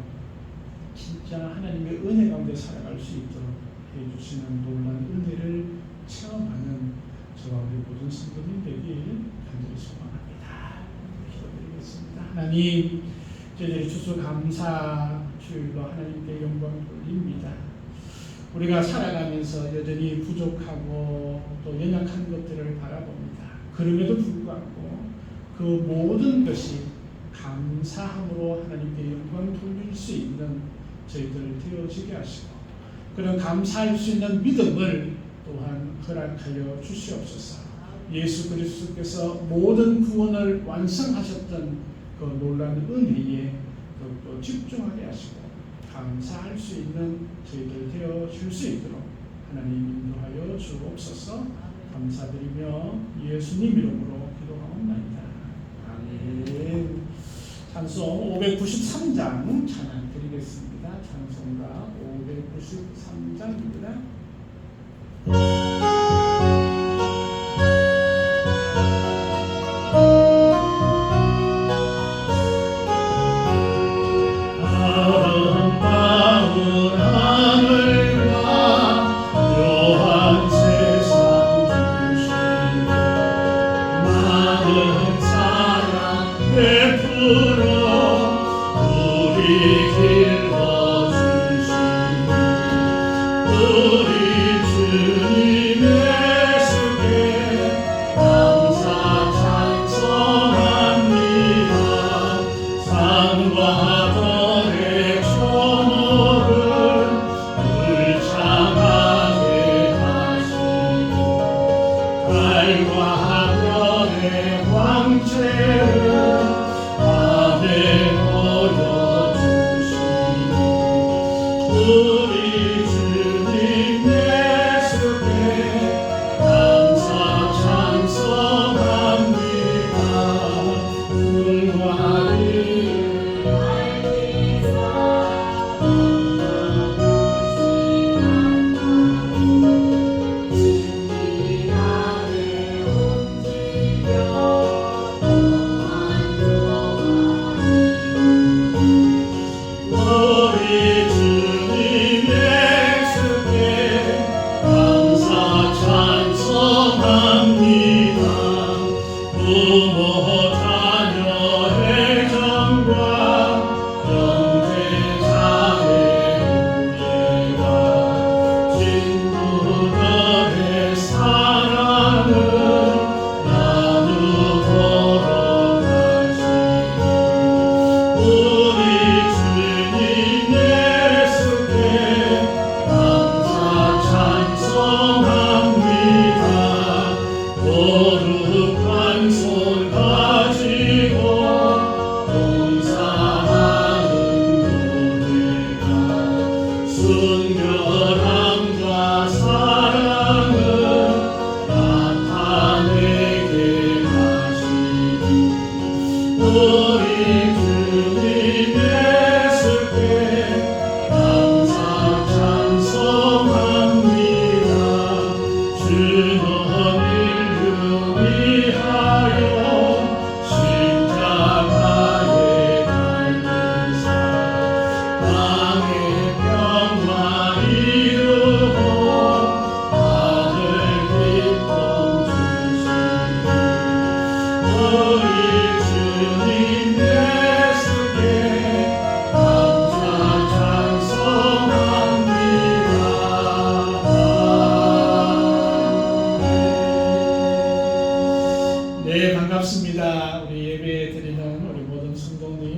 진짜 하나님의 은혜 가운데 살아갈 수 있도록 해주시는 놀라운 은혜를 체험하는 저와 우리 모든 성도님 되길 간절히 소망합니다. 기도드리겠습니다. 하나님, 저희들이 추수감사 주일로 하나님께 영광 돌립니다. 우리가 살아가면서 여전히 부족하고 또 연약한 것들을 바라봅니다. 그럼에도 불구하고 그 모든 것이 감사함으로 하나님께 영광 돌릴 수 있는 저희들 되어지게 하시고 그런 감사할 수 있는 믿음을 또한 허락하여 주시옵소서. 예수 그리스도께서 모든 구원을 완성하셨던 그 놀라운 은혜에 또 집중하게 하시고 감사할 수 있는 저희들 되어 줄 수 있도록 하나님 인도하여 주옵소서. 감사드리며 예수님 이름으로 기도하옵나이다. 아멘. 찬송 593장 찬양 드리겠습니다. 찬송가 593장입니다. 아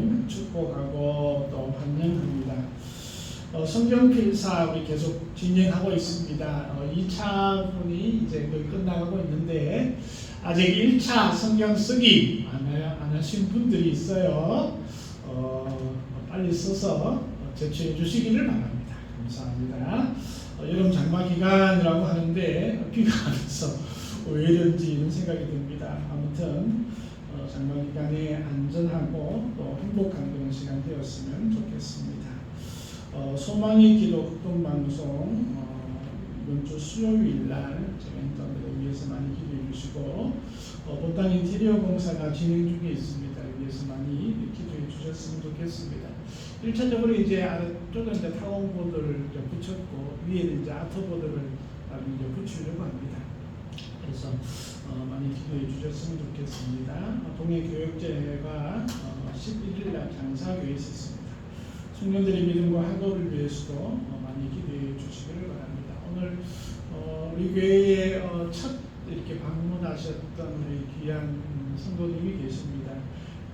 하나님 축복하고 또 환영합니다. 성경 필사 우리 계속 진행하고 있습니다. 2차 분이 이제 거의 끝나가고 있는데 아직 1차 성경 쓰기 안 하신 분들이 있어요. 빨리 써서 제출해 주시기를 바랍니다. 감사합니다. 여름 장마 기간이라고 하는데 비가 와서 왜 이런지 이런 생각이 듭니다. 아무튼 장마 기간에 안전하고 또 행복한 그런 시간 되었으면 좋겠습니다. 소망의 기도 극동방송 이번 주 수요일 날 제가 인턴들을 위해서 많이 기도해 주시고 본당 인테리어 공사가 진행 중에 있습니다. 위해서 많이 기도해 주셨으면 좋겠습니다. 1차적으로 이제 아래쪽에 이제 타원보드를 붙였고 위에는 이제 아트보드를 이제 붙이려고 합니다. 그래서 많이 기도해 주셨으면 좋겠습니다. 동해교역제가 11일 날 장사교회에 있습니다. 청년들의 믿음과 학업을 위해서도 많이 기도해 주시기를 바랍니다. 오늘 우리 교회에 첫 이렇게 방문하셨던 우리 귀한 성도님이 계십니다.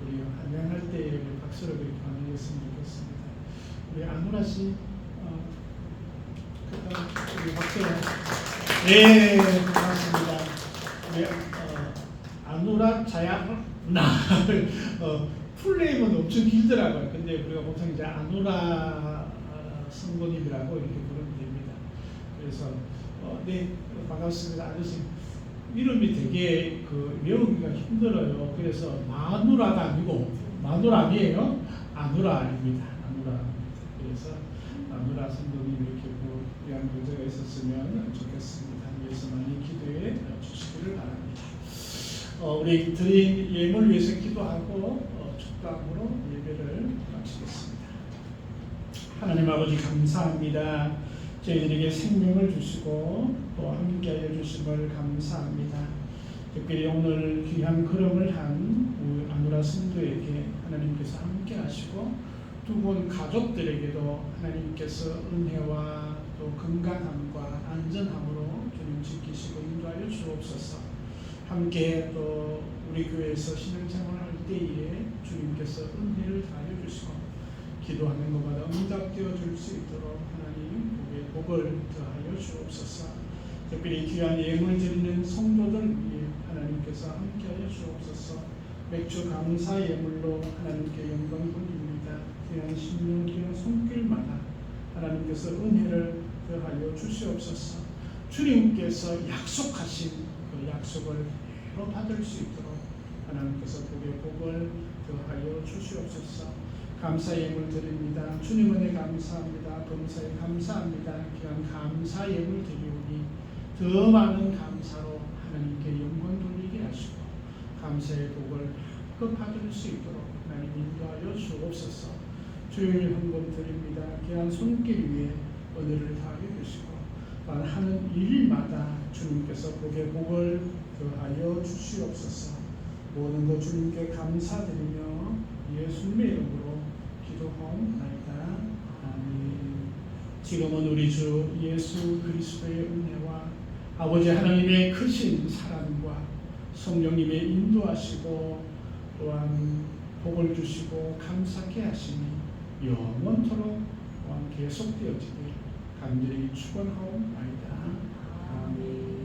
우리 환영할 때 박수로 그렇게 환영했으면 좋겠습니다. 우리 안우라 씨, 우리 박수. 네, 고맙습니다. 우리 안우라 자야 나를 풀네임은 엄청 길더라고요. 근데 우리가 보통 이제 안우라 성도님이라고 이렇게 부르면 됩니다. 그래서 네, 반갑습니다. 아저씨 이름이 되게 외우기가 힘들어요. 그래서 마누라가 아니고 마누라 아니에요. 아누라입니다. 아누라. 그래서 아누라 성도님 이렇게 귀한 문제가 있었으면 좋겠습니다. 위해서 많이 기도해 주시기를 바랍니다. 우리 드린 예물 위해서 기도하고 축도함으로 예배를 마치겠습니다. 하나님 아버지 감사합니다. 저희들에게 생명을 주시고 또 함께하여 주심을 감사합니다. 특별히 오늘 귀한 걸음을 한 아누라 성도에게 하나님께서 함께하시고 두 분 가족들에게도 하나님께서 은혜와 또 건강함과 안전함으로 주님 지키시고 인도하여 주옵소서. 함께 또 우리 교회에서 신앙생활할 때에 주님께서 은혜를 다하여 주시고 기도하는 것마다 응답되어 줄 수 있도록 하나님 복을 더하여 주옵소서. 특별히 귀한 예물 드리는 성도들 위해 하나님께서 함께하여 주옵소서. 맥주 감사 예물로 하나님께 영광 돌립니다. 귀한 신령 귀한 손길마다 하나님께서 은혜를 더하여 주시옵소서. 주님께서 약속하신 그 약속을 바로 받을 수 있도록 하나님께서 복을 더하여 주시옵소서. 감사 예물 드립니다. 주님 은혜 감사합니다. 범사에 감사합니다. 귀한 감사 예물 드리오니 더 많은 감사로 하나님께 영광 돌리게 하시고 감사의 복을 받을 수 있도록 하나님 인도하여 주옵소서. 주일 헌금 드립니다. 귀한 손길 위에 은혜를 다하여 주시고 하는 일마다 주님께서 복을 더하여 주시옵소서. 모든 것 주님께 감사드리며 예수님의 이름으로 기도하옵나이다. 아멘. 지금은 우리 주 예수 그리스도의 은혜와 아버지 하나님의 크신 사랑과 성령님의 인도하시고 또한 복을 주시고 감사케 하시니 영원토록 또한 계속되어지길 간절히 축원하옵나이다. 아멘.